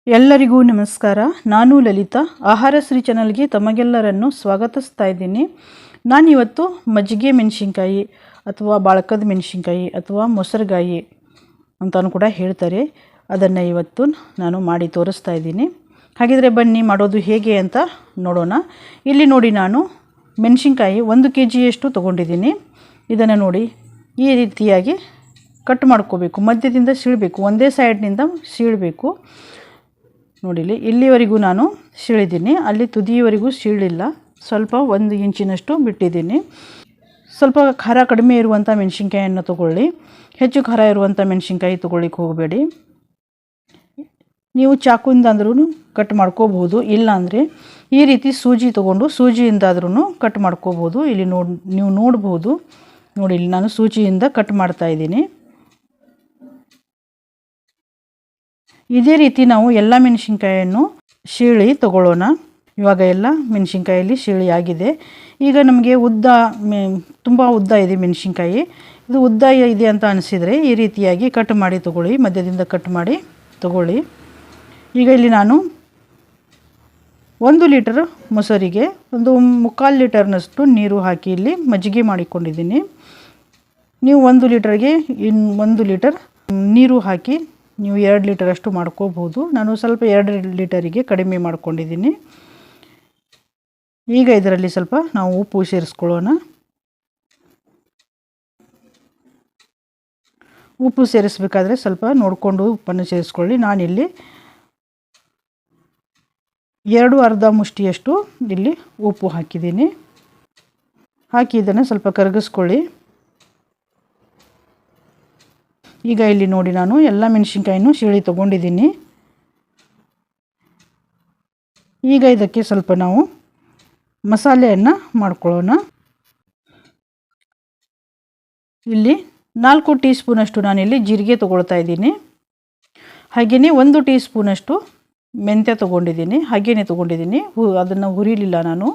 ಎಲ್ಲರಿಗೂ ನಮಸ್ಕಾರ. ನಾನು ಲಲಿತಾ. ಆಹಾರ ಶ್ರೀ ಚಾನಲ್ಗೆ ತಮಗೆಲ್ಲರನ್ನು ಸ್ವಾಗತಿಸ್ತಾ ಇದ್ದೀನಿ. ನಾನಿವತ್ತು ಮಜ್ಜಿಗೆ ಮೆಣಸಿನ್ಕಾಯಿ ಅಥವಾ ಬಾಳಕದ ಮೆಣಸಿನ್ಕಾಯಿ ಅಥವಾ ಮೊಸರುಗಾಯಿ ಅಂತಲೂ ಕೂಡ ಹೇಳ್ತಾರೆ, ಅದನ್ನು ಇವತ್ತು ನಾನು ಮಾಡಿ ತೋರಿಸ್ತಾ ಇದ್ದೀನಿ. ಹಾಗಿದ್ರೆ ಬನ್ನಿ ಮಾಡೋದು ಹೇಗೆ ಅಂತ ನೋಡೋಣ. ಇಲ್ಲಿ ನೋಡಿ, ನಾನು ಮೆಣಸಿನ್ಕಾಯಿ 1 kgಯಷ್ಟು ತೊಗೊಂಡಿದ್ದೀನಿ. ಇದನ್ನು ನೋಡಿ ಈ ರೀತಿಯಾಗಿ ಕಟ್ ಮಾಡ್ಕೋಬೇಕು. ಮಧ್ಯದಿಂದ ಸೀಳಬೇಕು, ಒಂದೇ ಸೈಡ್ನಿಂದ ಸೀಳಬೇಕು. ನೋಡಿಲಿ, ಇಲ್ಲಿವರೆಗೂ ನಾನು ಸೀಳಿದ್ದೀನಿ, ಅಲ್ಲಿ ತುದಿಯವರೆಗೂ ಸೀಳಿಲ್ಲ. ಸ್ವಲ್ಪ 1 ಇಂಚಿನಷ್ಟು ಬಿಟ್ಟಿದ್ದೀನಿ. ಸ್ವಲ್ಪ ಖಾರ ಕಡಿಮೆ ಇರುವಂಥ ಮೆಣಸಿನ್ಕಾಯನ್ನು ತೊಗೊಳ್ಳಿ. ಹೆಚ್ಚು ಖಾರ ಇರುವಂಥ ಮೆಣಸಿನ್ಕಾಯಿ ತೊಗೊಳ್ಳಿಕ್ಕೆ ಹೋಗಬೇಡಿ. ನೀವು ಚಾಕುವಿಂದಾದ್ರೂ ಕಟ್ ಮಾಡ್ಕೋಬಹುದು, ಇಲ್ಲಾಂದರೆ ಈ ರೀತಿ ಸೂಜಿ ತೊಗೊಂಡು ಸೂಜಿಯಿಂದಾದ್ರೂ ಕಟ್ ಮಾಡ್ಕೋಬೋದು. ಇಲ್ಲಿ ನೀವು ನೋಡ್ಬೋದು. ನೋಡಿ, ಇಲ್ಲಿ ನಾನು ಸೂಜಿಯಿಂದ ಕಟ್ ಮಾಡ್ತಾಯಿದ್ದೀನಿ. ಇದೇ ರೀತಿ ನಾವು ಎಲ್ಲ ಮೆಣಸಿನ್ಕಾಯನ್ನು ಸೀಳಿ ತಗೊಳ್ಳೋಣ. ಇವಾಗ ಎಲ್ಲ ಮೆಣಸಿನ್ಕಾಯಲ್ಲಿ ಸೀಳಿ ಆಗಿದೆ. ಈಗ ನಮಗೆ ತುಂಬ ಉದ್ದ ಇದೆ ಮೆಣಸಿನ್ಕಾಯಿ. ಇದು ಉದ್ದ ಇದೆ ಅಂತ ಅನಿಸಿದರೆ ಈ ರೀತಿಯಾಗಿ ಕಟ್ ಮಾಡಿ ತಗೊಳ್ಳಿ, ಮಧ್ಯದಿಂದ ಕಟ್ ಮಾಡಿ ತಗೊಳ್ಳಿ. ಈಗ ಇಲ್ಲಿ ನಾನು 1 ಲೀಟರ್ ಮೊಸರಿಗೆ 1/4 ಲೀಟರ್ನಷ್ಟು ನೀರು ಹಾಕಿ ಇಲ್ಲಿ ಮಜ್ಜಿಗೆ ಮಾಡಿಕೊಂಡಿದ್ದೀನಿ. ನೀವು 1 ಲೀಟರ್ಗೆ 1 ಲೀಟರ್ ನೀರು ಹಾಕಿ ನೀವು 2 ಲೀಟರಷ್ಟು ಮಾಡ್ಕೋಬೋದು. ನಾನು ಸ್ವಲ್ಪ 2 ಲೀಟರಿಗೆ ಕಡಿಮೆ ಮಾಡ್ಕೊಂಡಿದ್ದೀನಿ. ಈಗ ಇದರಲ್ಲಿ ಸ್ವಲ್ಪ ನಾವು ಉಪ್ಪು ಸೇರಿಸ್ಕೊಳ್ಳೋಣ. ಉಪ್ಪು ಸೇರಿಸಬೇಕಾದ್ರೆ ಸ್ವಲ್ಪ ನೋಡಿಕೊಂಡು ಉಪ್ಪನ್ನು ಸೇರಿಸ್ಕೊಳ್ಳಿ. ನಾನಿಲ್ಲಿ 2 ಅರ್ಧ ಮುಷ್ಟಿಯಷ್ಟು ಇಲ್ಲಿ ಉಪ್ಪು ಹಾಕಿದ್ದೀನಿ. ಹಾಕಿ ಇದನ್ನು ಸ್ವಲ್ಪ ಕರಗಿಸ್ಕೊಳ್ಳಿ. ಈಗ ಇಲ್ಲಿ ನೋಡಿ, ನಾನು ಎಲ್ಲ ಮೆಣಸಿನ್ಕಾಯಿನೂ ಸೀಳಿ ತೊಗೊಂಡಿದ್ದೀನಿ. ಈಗ ಇದಕ್ಕೆ ಸ್ವಲ್ಪ ನಾವು ಮಸಾಲೆಯನ್ನು ಮಾಡ್ಕೊಳ್ಳೋಣ. ಇಲ್ಲಿ 4 ಟೀ ಸ್ಪೂನಷ್ಟು ನಾನಿಲ್ಲಿ ಜೀರಿಗೆ ತೊಗೊಳ್ತಾ ಇದ್ದೀನಿ. ಹಾಗೆಯೇ 1 ಟೀ ಸ್ಪೂನಷ್ಟು ಮೆಂತ್ಯ ತೊಗೊಂಡಿದ್ದೀನಿ. ಹಾಗೆಯೇ ತೊಗೊಂಡಿದ್ದೀನಿ, ಅದನ್ನು ಹುರಿಲಿಲ್ಲ, ನಾನು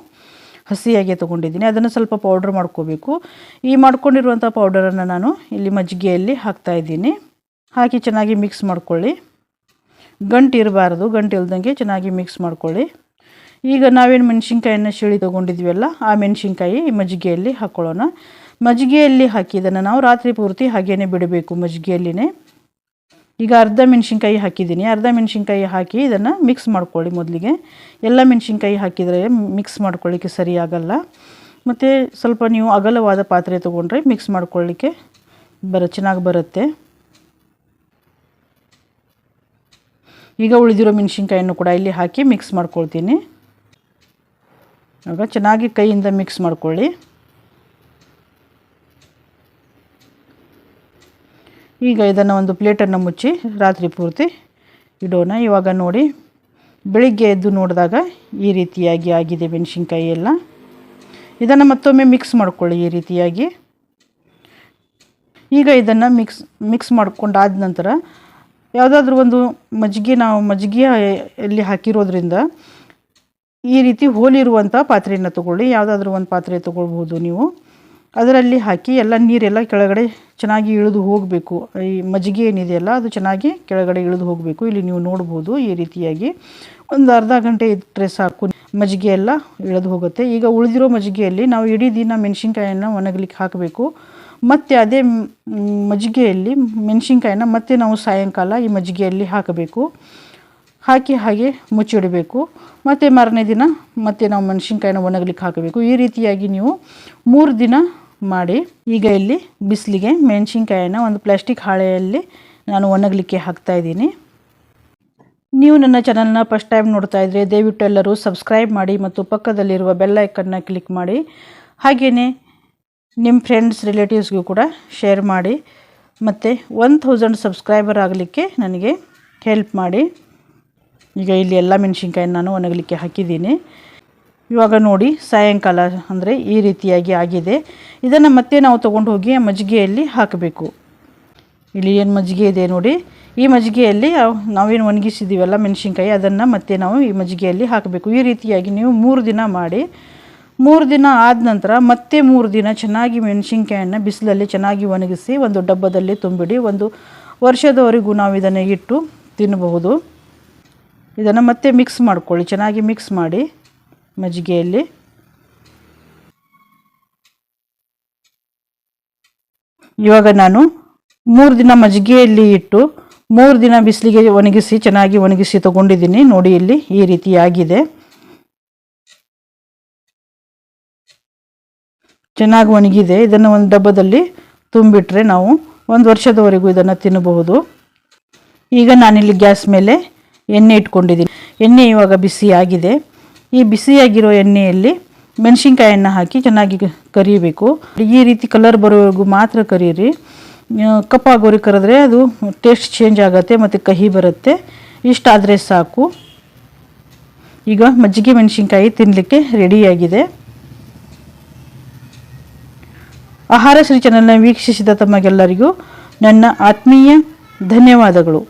ಹಸಿಯಾಗೆ ತೊಗೊಂಡಿದ್ದೀನಿ. ಅದನ್ನು ಸ್ವಲ್ಪ ಪೌಡ್ರ್ ಮಾಡ್ಕೋಬೇಕು. ಈ ಮಾಡ್ಕೊಂಡಿರುವಂಥ ಪೌಡರನ್ನು ನಾನು ಇಲ್ಲಿ ಮಜ್ಜಿಗೆಯಲ್ಲಿ ಹಾಕ್ತಾಯಿದ್ದೀನಿ. ಹಾಕಿ ಚೆನ್ನಾಗಿ ಮಿಕ್ಸ್ ಮಾಡ್ಕೊಳ್ಳಿ. ಗಂಟು ಇರಬಾರ್ದು, ಗಂಟು ಇಲ್ದಂಗೆ ಚೆನ್ನಾಗಿ ಮಿಕ್ಸ್ ಮಾಡ್ಕೊಳ್ಳಿ. ಈಗ ನಾವೇನು ಮೆಣಸಿನ್ಕಾಯನ್ನು ಸೀಳಿ ತೊಗೊಂಡಿದ್ವಲ್ಲ, ಆ ಮೆಣಸಿನ್ಕಾಯಿ ಈ ಮಜ್ಜಿಗೆಯಲ್ಲಿ ಹಾಕ್ಕೊಳ್ಳೋಣ. ಮಜ್ಜಿಗೆಯಲ್ಲಿ ಹಾಕಿ ಇದನ್ನು ನಾವು ರಾತ್ರಿ ಪೂರ್ತಿ ಹಾಗೇ ಬಿಡಬೇಕು ಮಜ್ಜಿಗೆಯಲ್ಲಿನೇ. ಈಗ ಅರ್ಧ ಮೆಣಸಿನ್ಕಾಯಿ ಹಾಕಿದ್ದೀನಿ. ಅರ್ಧ ಮೆಣಸಿನ್ಕಾಯಿ ಹಾಕಿ ಇದನ್ನು ಮಿಕ್ಸ್ ಮಾಡ್ಕೊಳ್ಳಿ. ಮೊದಲಿಗೆ ಎಲ್ಲ ಮೆಣಸಿನ್ಕಾಯಿ ಹಾಕಿದರೆ ಮಿಕ್ಸ್ ಮಾಡ್ಕೊಳ್ಳಿಕ್ಕೆ ಸರಿಯಾಗಲ್ಲ. ಮತ್ತು ಸ್ವಲ್ಪ ನೀವು ಅಗಲವಾದ ಪಾತ್ರೆ ತೊಗೊಂಡ್ರೆ ಮಿಕ್ಸ್ ಮಾಡ್ಕೊಳ್ಳಿಕ್ಕೆ ಚೆನ್ನಾಗಿ ಬರುತ್ತೆ. ಈಗ ಉಳಿದಿರೋ ಮೆಣಸಿನ್ಕಾಯನ್ನು ಕೂಡ ಇಲ್ಲಿ ಹಾಕಿ ಮಿಕ್ಸ್ ಮಾಡ್ಕೊಳ್ತೀನಿ. ಆಗ ಚೆನ್ನಾಗಿ ಕೈಯಿಂದ ಮಿಕ್ಸ್ ಮಾಡ್ಕೊಳ್ಳಿ. ಈಗ ಇದನ್ನು ಒಂದು ಪ್ಲೇಟನ್ನು ಮುಚ್ಚಿ ರಾತ್ರಿ ಪೂರ್ತಿ ಇಡೋಣ. ಇವಾಗ ನೋಡಿ, ಬೆಳಿಗ್ಗೆ ಎದ್ದು ನೋಡಿದಾಗ ಈ ರೀತಿಯಾಗಿ ಆಗಿದೆ ಮೆಣಸಿನ್ಕಾಯಿ ಎಲ್ಲ. ಇದನ್ನು ಮತ್ತೊಮ್ಮೆ ಮಿಕ್ಸ್ ಮಾಡ್ಕೊಳ್ಳಿ ಈ ರೀತಿಯಾಗಿ. ಈಗ ಇದನ್ನು ಮಿಕ್ಸ್ ಮಾಡ್ಕೊಂಡಾದ ನಂತರ ಯಾವುದಾದ್ರೂ ಒಂದು ನಾವು ಮಜ್ಜಿಗೆಯಲ್ಲಿ ಹಾಕಿರೋದ್ರಿಂದ ಈ ರೀತಿ ಹೋಲಿರುವಂಥ ಪಾತ್ರೆಯನ್ನು ತೊಗೊಳ್ಳಿ. ಯಾವುದಾದ್ರೂ ಒಂದು ಪಾತ್ರೆ ತೊಗೊಳ್ಬೋದು ನೀವು. ಅದರಲ್ಲಿ ಹಾಕಿ ಎಲ್ಲ ನೀರೆಲ್ಲ ಕೆಳಗಡೆ ಚೆನ್ನಾಗಿ ಇಳಿದು ಹೋಗಬೇಕು. ಈ ಮಜ್ಜಿಗೆ ಏನಿದೆಯಲ್ಲ ಅದು ಚೆನ್ನಾಗಿ ಕೆಳಗಡೆ ಇಳಿದು ಹೋಗಬೇಕು. ಇಲ್ಲಿ ನೀವು ನೋಡ್ಬೋದು, ಈ ರೀತಿಯಾಗಿ ಒಂದು ಅರ್ಧ ಗಂಟೆ ಇಟ್ಟರೆ ಸಾಕು, ಮಜ್ಜಿಗೆ ಎಲ್ಲ ಇಳಿದು ಹೋಗುತ್ತೆ. ಈಗ ಉಳಿದಿರೋ ಮಜ್ಜಿಗೆಯಲ್ಲಿ ನಾವು ಇಡೀ ದಿನ ಮೆಣಸಿನ್ಕಾಯನ್ನು ಒಣಗಲಿಕ್ಕೆ ಹಾಕಬೇಕು. ಮತ್ತು ಅದೇ ಮಜ್ಜಿಗೆಯಲ್ಲಿ ಮೆಣಸಿನ್ಕಾಯಿನ ಮತ್ತೆ ನಾವು ಸಾಯಂಕಾಲ ಈ ಮಜ್ಜಿಗೆಯಲ್ಲಿ ಹಾಕಬೇಕು. ಹಾಕಿ ಹಾಗೆ ಮುಚ್ಚಿಡಬೇಕು. ಮತ್ತು ಮಾರನೇ ದಿನ ಮತ್ತೆ ನಾವು ಮೆಣಸಿನ್ಕಾಯಿನ ಒಣಗಲಿಕ್ಕೆ ಹಾಕಬೇಕು. ಈ ರೀತಿಯಾಗಿ ನೀವು 3 ದಿನ ಮಾಡಿ. ಈಗ ಇಲ್ಲಿ ಬಿಸಿಲಿಗೆ ಮೆಣಸಿನ್ಕಾಯಿನ ಒಂದು ಪ್ಲಾಸ್ಟಿಕ್ ಹಾಳೆಯಲ್ಲಿ ನಾನು ಒಣಗಲಿಕ್ಕೆ ಹಾಕ್ತಾಯಿದ್ದೀನಿ. ನೀವು ನನ್ನ ಚಾನಲ್ನ ಫಸ್ಟ್ ಟೈಮ್ ನೋಡ್ತಾ ಇದ್ದರೆ ದಯವಿಟ್ಟು ಎಲ್ಲರೂ ಸಬ್ಸ್ಕ್ರೈಬ್ ಮಾಡಿ ಮತ್ತು ಪಕ್ಕದಲ್ಲಿರುವ ಬೆಲ್ ಐಕನ್ನ ಕ್ಲಿಕ್ ಮಾಡಿ. ಹಾಗೆಯೇ ನಿಮ್ಮ ಫ್ರೆಂಡ್ಸ್ ರಿಲೇಟಿವ್ಸ್ಗೂ ಕೂಡ ಶೇರ್ ಮಾಡಿ. ಮತ್ತು 1000 ಸಬ್ಸ್ಕ್ರೈಬರ್ ಆಗಲಿಕ್ಕೆ ನನಗೆ ಹೆಲ್ಪ್ ಮಾಡಿ. ಈಗ ಇಲ್ಲಿ ಎಲ್ಲ ಮೆಣಸಿನ್ಕಾಯಿನ ನಾನು ಒಣಗಲಿಕ್ಕೆ ಹಾಕಿದ್ದೀನಿ. ಇವಾಗ ನೋಡಿ, ಸಾಯಂಕಾಲ ಅಂದರೆ ಈ ರೀತಿಯಾಗಿ ಆಗಿದೆ. ಇದನ್ನು ಮತ್ತೆ ನಾವು ತೊಗೊಂಡು ಹೋಗಿ ಆ ಮಜ್ಜಿಗೆಯಲ್ಲಿ ಹಾಕಬೇಕು. ಇಲ್ಲಿ ಏನು ಮಜ್ಜಿಗೆ ಇದೆ ನೋಡಿ, ಈ ಮಜ್ಜಿಗೆಯಲ್ಲಿ ನಾವೇನು ಒಣಗಿಸಿದ್ದೀವಲ್ಲ ಮೆಣಸಿನ್ಕಾಯಿ, ಅದನ್ನು ಮತ್ತೆ ನಾವು ಈ ಮಜ್ಜಿಗೆಯಲ್ಲಿ ಹಾಕಬೇಕು. ಈ ರೀತಿಯಾಗಿ ನೀವು 3 ದಿನ ಮಾಡಿ. 3 ದಿನ ಆದ ನಂತರ ಮತ್ತೆ 3 ದಿನ ಚೆನ್ನಾಗಿ ಮೆಣಸಿನ್ಕಾಯನ್ನು ಬಿಸಿಲಲ್ಲಿ ಚೆನ್ನಾಗಿ ಒಣಗಿಸಿ ಒಂದು ಡಬ್ಬದಲ್ಲಿ ತುಂಬಿಡಿ. 1 ವರ್ಷದವರೆಗೂ ನಾವು ಇದನ್ನು ಇಟ್ಟು ತಿನ್ನಬಹುದು. ಇದನ್ನು ಮತ್ತೆ ಮಿಕ್ಸ್ ಮಾಡ್ಕೊಳ್ಳಿ, ಚೆನ್ನಾಗಿ ಮಿಕ್ಸ್ ಮಾಡಿ ಮಜ್ಜಿಗೆಯಲ್ಲಿ. ಇವಾಗ ನಾನು 3 ದಿನ ಮಜ್ಜಿಗೆಯಲ್ಲಿ ಇಟ್ಟು 3 ದಿನ ಬಿಸಿಲಿಗೆ ಒಣಗಿಸಿ ಚೆನ್ನಾಗಿ ಒಣಗಿಸಿ ತಗೊಂಡಿದ್ದೀನಿ. ನೋಡಿ ಇಲ್ಲಿ ಈ ರೀತಿ ಆಗಿದೆ. ಚೆನ್ನಾಗಿ ಒಣಗಿದೆ. ಇದನ್ನು ಒಂದು ಡಬ್ಬದಲ್ಲಿ ತುಂಬಿಟ್ರೆ ನಾವು 1 ವರ್ಷದವರೆಗೂ ಇದನ್ನು ತಿನ್ನಬಹುದು. ಈಗ ನಾನಿಲ್ಲಿ ಗ್ಯಾಸ್ ಮೇಲೆ ಎಣ್ಣೆ ಇಟ್ಕೊಂಡಿದ್ದೀನಿ. ಎಣ್ಣೆ ಇವಾಗ ಬಿಸಿ ಆಗಿದೆ. ಈ ಬಿಸಿಯಾಗಿರೋ ಎಣ್ಣೆಯಲ್ಲಿ ಮೆಣಸಿನ್ಕಾಯನ್ನು ಹಾಕಿ ಚೆನ್ನಾಗಿ ಕರಿಬೇಕು. ಈ ರೀತಿ ಕಲರ್ ಬರೋವರೆಗೂ ಮಾತ್ರ ಕರೀರಿ. ಕಪ್ಪಾಗೋರಿ ಕರೆದ್ರೆ ಅದು ಟೇಸ್ಟ್ ಚೇಂಜ್ ಆಗುತ್ತೆ ಮತ್ತು ಕಹಿ ಬರುತ್ತೆ. ಇಷ್ಟಾದರೆ ಸಾಕು. ಈಗ ಮಜ್ಜಿಗೆ ಮೆಣಸಿನ್ಕಾಯಿ ತಿನ್ನಲಿಕ್ಕೆ ರೆಡಿಯಾಗಿದೆ. ಆಹಾರ ಶ್ರೀ ಚಾನೆಲ್ನ ವೀಕ್ಷಿಸಿದ ತಮಗೆಲ್ಲರಿಗೂ ನನ್ನ ಆತ್ಮೀಯ ಧನ್ಯವಾದಗಳು.